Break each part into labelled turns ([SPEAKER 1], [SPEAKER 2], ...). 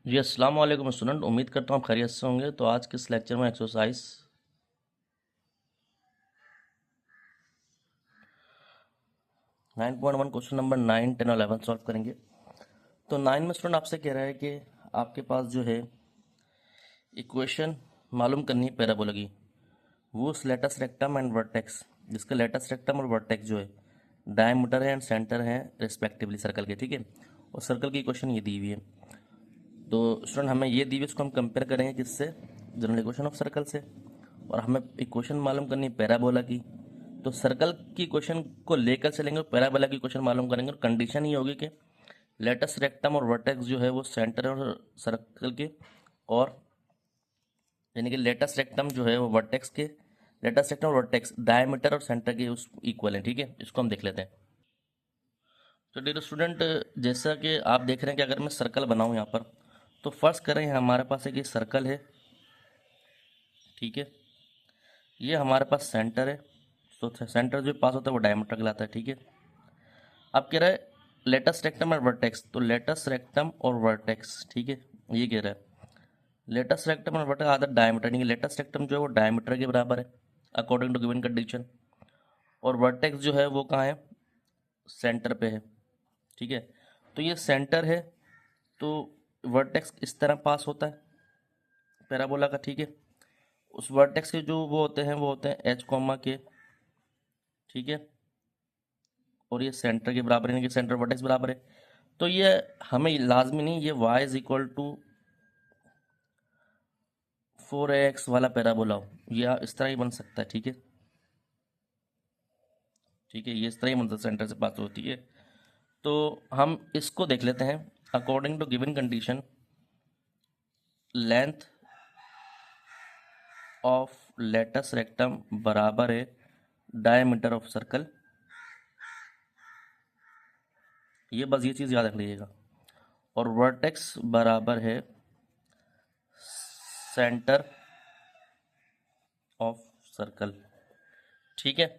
[SPEAKER 1] जी अस्सलाम वालेकुम स्टूडेंट, उम्मीद करता हूँ आप खैरियत से होंगे। तो आज के इस लेक्चर में एक्सरसाइज 9.1 क्वेश्चन नंबर 9, 10 और 11 सॉल्व करेंगे। तो 9 में स्टूडेंट आपसे कह रहा है कि आपके पास जो है इक्वेशन मालूम करनी है पैराबोला की, वो लेटस रेक्टम एंड वर्टेक्स, जिसका लेटस रेक्टम और वर्टेक्स जो है डायमीटर है एंड सेंटर है रिस्पेक्टिवली सर्कल के, ठीक है। और सर्कल की इक्वेशन ये दी हुई है। तो स्टूडेंट हमें ये दी हुई इसको हम कंपेयर करेंगे किससे, जनरल इक्वेशन ऑफ सर्कल से। और हमें इक्वेशन मालूम करनी है पैराबोला की। तो सर्कल की इक्वेशन को लेकर चलेंगे और पैराबोला की इक्वेशन मालूम करेंगे। और कंडीशन ये होगी कि लेटस रेक्टम और वर्टेक्स जो है वो सेंटर और सर्कल के, और यानी कि लेटस रेक्टम जो है वो वर्टेक्स के, लेटस रेक्टम और वर्टेक्स डायमीटर और सेंटर के उस इक्वल है, ठीक है। इसको हम देख लेते हैं। तो डियर स्टूडेंट, जैसा कि आप देख रहे हैं कि अगर मैं सर्कल बनाऊं यहाँ पर, तो फर्स्ट करें हमारे पास एक सर्कल है, ठीक है। ये हमारे पास सेंटर है। तो सेंटर जो पास होता है वो डायमीटर कहलाता है, ठीक है। अब कह रहा है लेटस रेक्टम और वर्टेक्स, तो लेटस रेक्टम और वर्टेक्स, ठीक है। ये कह रहा है लेटस रेक्टम और वर्टेक्स आधा डायमीटर, नहीं, लेटस रेक्टम जो है वो डायमीटर के बराबर है अकॉर्डिंग टू गिवन कंडीशन। और वर्टेक्स जो है वो कहाँ है, सेंटर पे है, ठीक है। तो ये सेंटर है, तो वर्टेक्स इस तरह पास होता है पैराबोला का, ठीक है। उस वर्टेक्स के जो वो होते हैं एच कॉमा के, ठीक है। और ये सेंटर के बराबर है कि सेंटर वर्टेक्स बराबर है। तो ये हमें लाजमी नहीं, ये y is equal to 4x वाला पैराबोला हो, या इस तरह ही बन सकता है, ठीक है। ठीक है, ये इस तरह ही बनता है, सेंटर से पास होती है। तो हम इसको देख लेते हैं। According to given condition, length of latus rectum बराबर है डायमीटर ऑफ सर्कल। ये बस ये चीज़ याद रख लीजिएगा। और वर्टेक्स बराबर है सेंटर ऑफ सर्कल, ठीक है।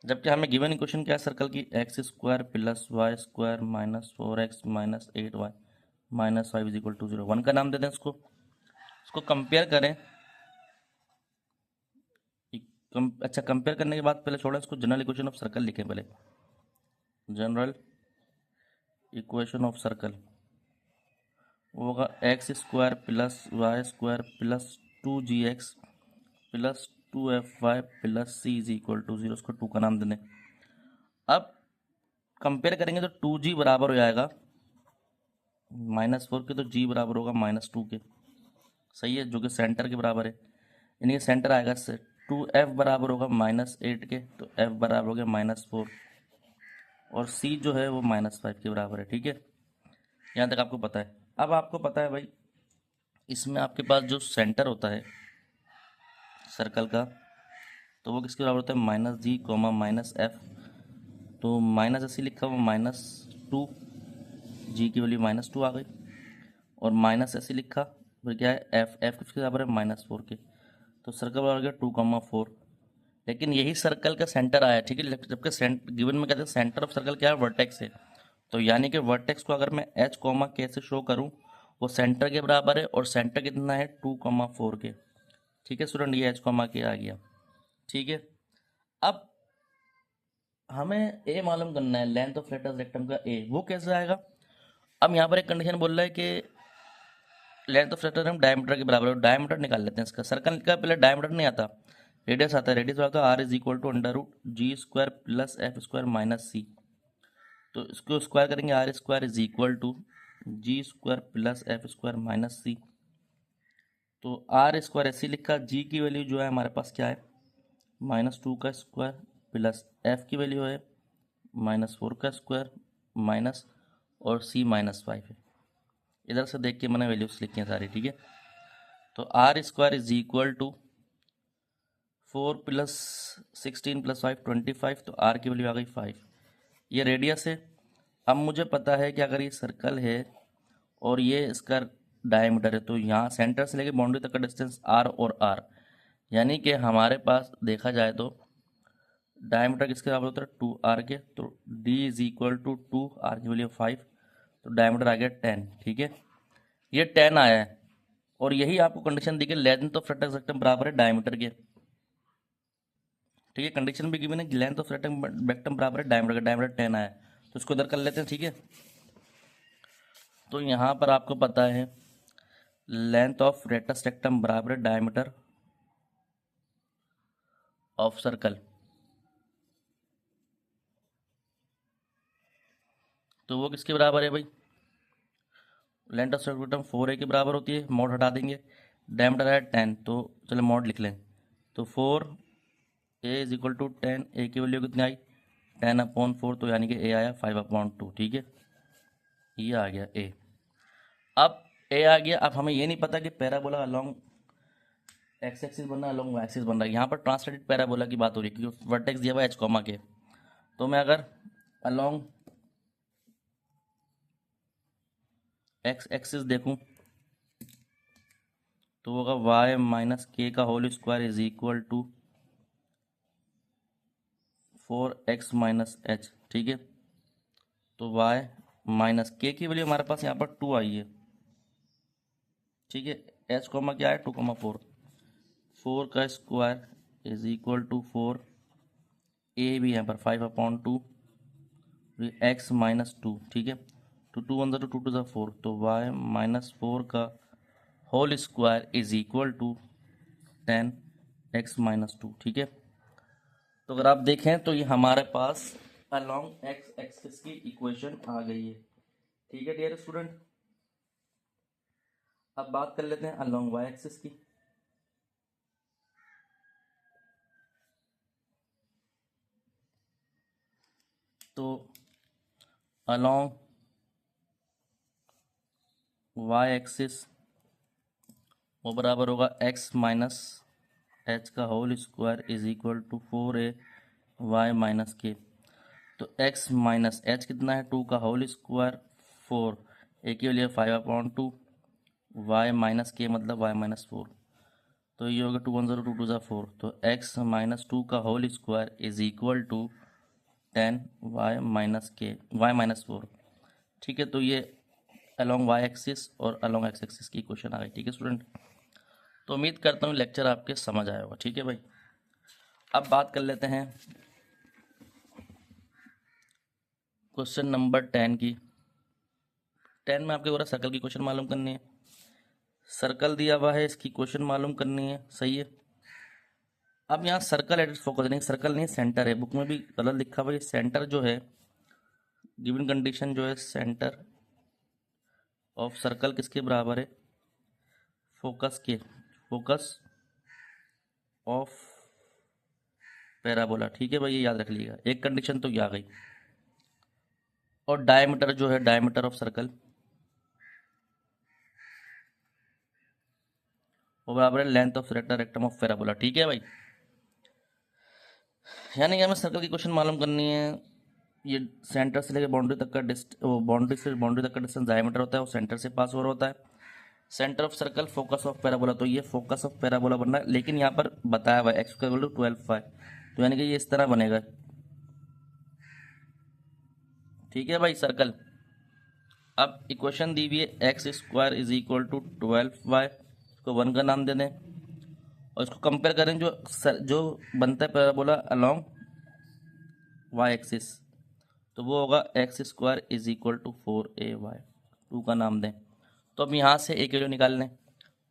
[SPEAKER 1] जबकि हमें गिवन इक्वेशन क्या है सर्कल की, x square plus y square minus 4x minus 8y minus 5 is equal to 0। 1 का नाम दे दें इसको कंपेयर करें। अच्छा, कंपेयर करने के बाद पहले छोड़ा इसको जनरल इक्वेशन ऑफ सर्कल लिखें पहले। जनरल इक्वेशन ऑफ सर्कल वो होगा x square plus y square plus 2gx plus 2fy plus c is equal to 0। उसको 2 का नाम दे दें। अब कंपेयर करेंगे तो 2g बराबर हो जाएगा -4 के, तो g बराबर होगा -2 के, सही है, जो कि सेंटर के बराबर है। यानी कि सेंटर आएगा से 2f बराबर होगा -8 के, तो f बराबर हो गया -4, और c जो है वो -5 के बराबर है, ठीक है। यहाँ तक आपको पता है। अब आपको पता है भाई, इसमें आपके पास जो सेंटर होता है सर्कल का, तो वो किसके बराबर होता है, -g कोमा -f। तो माइनस ऐसे लिखा हुआ -2, जी की वैल्यू -2 आ गई। और माइनस ऐसे लिखा, फिर क्या है एफ किसके बराबर है, -4 के। तो सर्कल बराबर हो गया 2,4। लेकिन यही सर्कल का सेंटर आया, ठीक है। जबकि गिवन में कहते हैं सेंटर ऑफ सर्कल क्या है, वर्टेक्स है। तो यानी कि वर्टेक्स को अगर मैं एच कॉमा के से शो करूं, वो सेंटर के बराबर है, और सेंटर कितना है 2,4 के, ठीक है स्टूडेंट। ये एच कॉमा के आ गया, ठीक है। अब हमें ए मालूम करना है, लेंथ ऑफ लेटस रेक्टम का ए, वो कैसे आएगा। अब यहाँ पर एक कंडीशन बोल रहा है कि लेंथ ऑफ रेक्टम हम डायमीटर के बराबर है, डायमीटर निकाल लेते हैं इसका। सर्कल का पहले डायमीटर नहीं आता, रेडियस आता है। रेडियस आता है r is equal to under root g square plus f square minus c. तो इसको स्क्वायर करेंगे, r square is equal to g square plus f square minus c. तो आर स्क्वायर ऐसे लिखा, जी की वैल्यू जो है हमारे पास क्या है, -2 का स्क्वायर प्लस एफ की वैल्यू है -4 का स्क्वायर माइनस, और सी -5 है। इधर से देख के मैंने वैल्यूज लिखी हैं सारी, ठीक है। तो r square is equal to 4 plus 16 plus 5 25, तो आर की वैल्यू आ गई 5। ये रेडियस है। अब मुझे पता है कि अगर ये सर्कल है और ये इसका डायमीटर है, तो यहाँ सेंटर से लेके बाउंड्री तक का डिस्टेंस आर और आर, यानी कि हमारे पास देखा जाए तो डायमीटर किसके बराबर होता है, 2r के। तो d is equal to 2, r की वैल्यू 5, तो डायमीटर आ गया 10, ठीक है। ये 10 आया है और यही आपको कंडीशन दी गई लेंथ ऑफ रेक्टेंगल सेक्टम बराबर है डायमीटर के। ठीक है, कंडीशन भी गिवन है लेंथ ऑफ रेक्टेंगल बराबर है डायमीटर का, डायमीटर 10 आया है तो इसको इधर कर लेते हैं। ठीक है, तो यहाँ पर आपको पता है लेंथ ऑफ रेक्टस रेक्टम बराबर है डायमीटर ऑफ सर्कल, तो वो किसके बराबर है भाई, लेंथ ऑफ सर्कल 4a के बराबर होती है, मॉड हटा देंगे, डायमीटर है 10 तो चलो मॉड लिख लें, तो 4a इज इक्वल टू 10, ए की वैल्यू कितनी आई 10/4, तो यानी कि ए आया 5/2। ठीक है, ये आ गया ए। अब ए आ गया, अब हमें ये नहीं पता कि पैराबोला अलोंग एक्स एक्सिस बन रहा है अलोंग वाई एक्सिस बन रहा है। यहाँ पर ट्रांसलेटेड पैराबोला की बात हो रही है क्योंकि वर्टेक्स दिया हुआ है एच कॉमा के, तो मैं अगर अलोंग एक्स एक्सिस देखूं तो होगा वाई माइनस के का whole square is equal to 4x minus h. ठीक है, तो y माइनस के की वैल्यू हमारे पास यहाँ पर 2 आई है। ठीक है, h कॉमा क्या है 2,4, 4 का स्क्वायर इज इक्वल टू 4, ए भी यहाँ पर 5/2, x माइनस 2। ठीक है, तो 2 1 2 2 4, तो y माइनस 4 का whole square is equal to 10x minus 2। ठीक है, तो अगर आप देखें तो ये हमारे पास अलोंग एक्स एक्सिस की इक्वेशन आ गई है। ठीक है डियर स्टूडेंट, अब बात कर लेते हैं अलोंग वाई एक्सिस की। तो अलोंग वाई एक्सिस वो बराबर होगा x माइनस एच का whole square is equal to 4a y minus k. तो x माइनस एच कितना है 2 का होल स्क्वायर 4, ए की वैल्यू 5/2, वाई माइनस के मतलब y माइनस 4, तो ये होगा 2 1 0 2 2 4, तो x माइनस 2 का whole square is equal to 10 y minus k y minus 4। ठीक है, तो ये अलोंग वाई एक्सिस और अलोंग एक्स एक्सिस की क्वेश्चन आ गई। ठीक है स्टूडेंट, तो उम्मीद करता हूँ लेक्चर आपके समझ आया होगा। ठीक है भाई, अब बात कर लेते हैं क्वेश्चन नंबर 10 की। 10 में आपके पूरा सर्कल की क्वेश्चन मालूम करनी है, सर्कल दिया हुआ है इसकी क्वेश्चन मालूम करनी है। सही है, अब यहाँ सर्कल एट फोकस नहीं, सर्कल नहीं सेंटर है, बुक में भी गलत लिखा हुआ है। सेंटर जो है गिवन कंडीशन जो है सेंटर ऑफ सर्कल किसके बराबर है, फोकस के, फोकस ऑफ पैराबोला। ठीक है भाई, ये याद रख लीजिएगा, एक कंडीशन तो ये आ गई। और डायमीटर जो है डायमीटर ऑफ सर्कल वो बराबर है length of rector rectum of parabola. ठीक है भाई, यानी कि हमें सर्कल की क्वेश्चन मालूम करनी है। ये सेंटर से लेकर बाउंड्री तक का बाउंड्री से बाउंड्री तक का डिस्टेंस डायमीटर होता है, वो सेंटर से पास ओवर होता है। Centre of circle focus of parabola, तो ये फोकस ऑफ पैराबोला बन रहा है, लेकिन यहाँ पर बताया हुआ है एक्स का वैल्यू 12 तो यानी कि ये इस तरह बनेगा। ठीक है भाई सर्कल, अब इक्वेशन दी हुई है x square is equal to 12y, इसको 1 का नाम दे दें और इसको कंपेयर करें जो बनता है पैराबोला अलोंग वाई एक्सिस, तो वो होगा x square is equal to 4ay, 2 का नाम दें। तो अब यहाँ से ए की वैल्यू निकाल लें,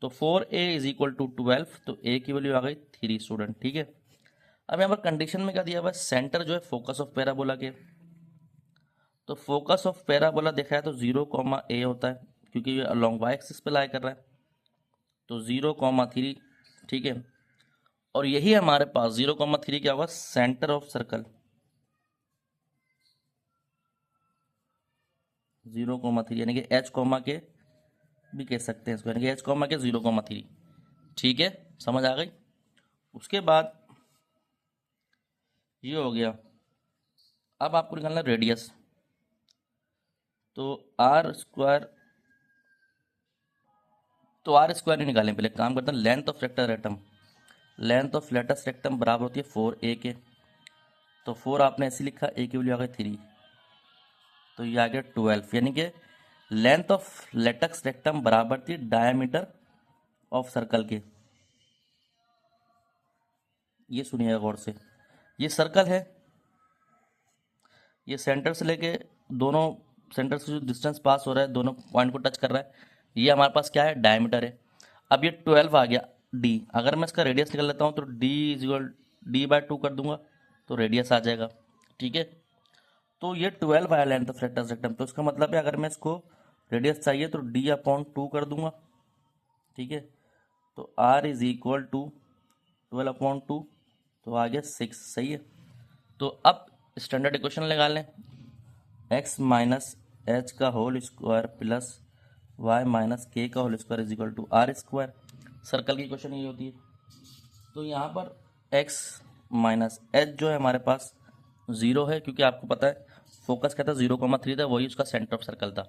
[SPEAKER 1] तो 4a इज इक्वल टू 12, तो ए की वैल्यू आ गई 3 स्टूडेंट। ठीक है, अब यहाँ पर कंडीशन में क्या दिया हुआ है, सेंटर जो है फोकस ऑफ पैराबोला के, तो फोकस ऑफ पैराबोला देखा है तो 0, होता है क्योंकि ये अलोंग वाई एक्सिस पे लाई कर रहा है, तो 0, 3। ठीक है, और यही हमारे पास 0, 3 क्या होगा, सेंटर ऑफ सर्कल 0, 3, यानी कि h कॉमा के भी कह सकते हैं इसको, यानी कि h कॉमा के 0, 3। ठीक है, समझ आ गई। उसके बाद ये हो गया, अब आपको निकालना रेडियस, तो आर स्क्वायर, तो आर स्क्वायर नहीं निकालें, पहले काम करते हैं length of rector rectum, length of latus rectum बराबर होती है 4a के, तो 4 आपने ऐसे लिखा, ए की वैल्यू आ गई 3, तो ये आ गया 12, यानी कि लेंथ ऑफ लेटेक्स रेक्टम बराबर थी डायमीटर ऑफ सर्कल के। ये सुनिएगा गौर से, ये सर्कल है, ये सेंटर से लेके दोनों सेंटर से जो डिस्टेंस पास हो रहा है दोनों पॉइंट को टच कर रहा है, ये हमारे पास क्या है, डायमीटर है। अब ये 12 आ गया डी, अगर मैं इसका रेडियस निकाल लेता हूँ तो डी इज इक्वल D/2 कर दूंगा तो रेडियस आ जाएगा। ठीक है, तो ये 12 आया लेंथ ऑफ रेक्टम, तो इसका मतलब है अगर मैं इसको रेडियस चाहिए तो D/2 कर दूंगा। ठीक है, तो R इज इक्वल टू 12/2, तो आ गया 6। सही है, तो अब स्टैंडर्ड इक्वेशन लगा लें, x माइनस एच का whole square plus y minus k का whole square is equal to R square. Circle की इक्वेशन ये होती है। तो यहाँ पर x माइनस एच जो है हमारे पास 0 है, क्योंकि आपको पता है फोकस क्या था, 0,3 था, वही उसका सेंटर ऑफ सर्कल था।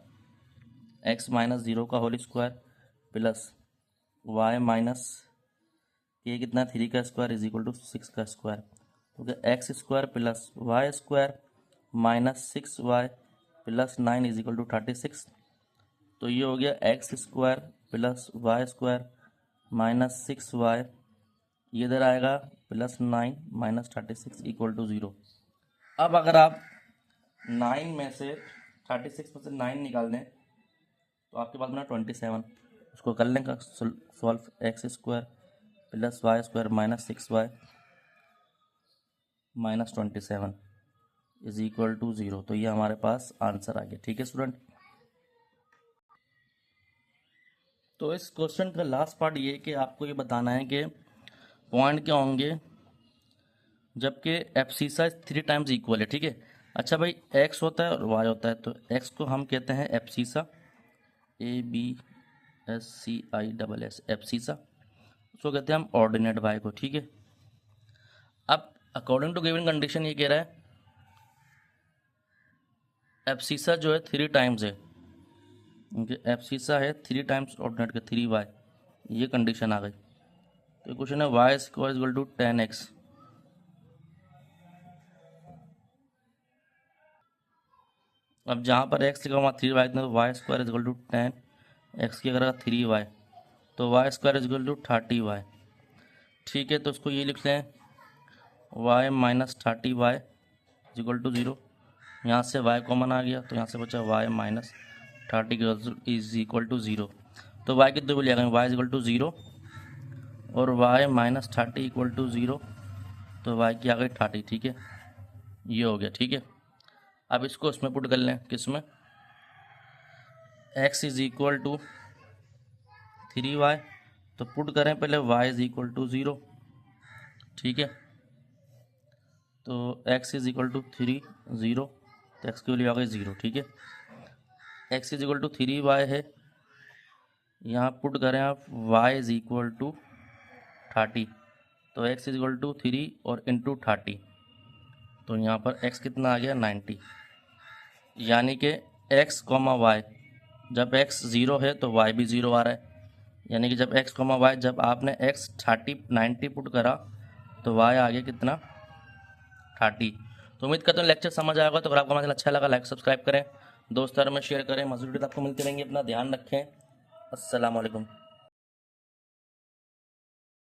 [SPEAKER 1] x माइनस 0 का whole square plus y minus k कितना 3 का स्क्वायर इज इक्वल टू 6 का स्क्वायर, तो क्या x square plus y square minus 6y plus 9 is equal to 36। तो ये हो गया x square plus y square minus 6y, ये इधर आएगा प्लस 9 माइनस 36 इक्वल टू 0। अब अगर आप 9 में से 36 में से 9 निकाल दें तो आपके पास बना 27, उसको कर लें का solve, x square plus y square minus 6y minus 27 is equal to 0। तो ये हमारे पास आंसर आ गया। ठीक है स्टूडेंट, तो इस क्वेश्चन का लास्ट पार्ट ये कि आपको ये बताना है कि पॉइंट क्या होंगे जबकि एब्सिसा 3 टाइम्स इक्वल है। ठीक है, अच्छा भाई एक्स होता है और वाई होता है, तो एक्स को हम कहते हैं एब्सिसा, ABSCISS एब्सिसा, उसको कहते हैं हम ऑर्डिनेट वाई को। ठीक है, अब अकॉर्डिंग टू गिवन कंडीशन ये कह रहा है एब्सिसा जो है 3 टाइम्स है, एब्सिसा है 3 टाइम्स ऑर्डिनेट के 3y, ये कंडीशन आ गई। तो क्वेश्चन है y square is equal to 10x। अब जहाँ पर x लिखा हुआ 3y, तो y square is equal to 10x की अगर 3y, तो y square is equal to 30y। ठीक है, तो उसको ये लिख लें y minus 30y is equal to 0। यहाँ से y कॉमन आ गया, तो यहाँ से बचा y minus 30 is equal to 0। तो y कितने को लिया गया, y इज इक्वल टू 0 और y माइनस 30 इक्वल टू 0, तो y की आ गई 30। ठीक है, ये हो गया। ठीक है, अब इसको इसमें पुट कर लें, किसमें, x is equal to 3y, तो पुट करें पहले y इज इक्वल टू 0। ठीक है, तो x इज इक्वल टू 3 0, तो x की वैल्यू आ गई 0। ठीक है, x is equal to 3y है, यहाँ पुट करें आप y इज इक्वल टू 30, तो x इज इक्वल टू 3 और इंटू 30, तो यहाँ पर x कितना आ गया 90। यानी कि x कॉमा वाई, जब x 0 है तो y भी 0 आ रहा है, यानी कि जब x कॉमा वाई, जब आपने x 90 पुट करा तो y आ गया कितना 30। तो उम्मीद करता हूँ लेक्चर समझ आएगा। तो अगर आपको हमारा अच्छा लगा लाइक सब्सक्राइब करें, दोस्तों में शेयर करें, मज़ीद आपको मिलती रहेंगी। अपना ध्यान रखें। अस्सलाम वालेकुम।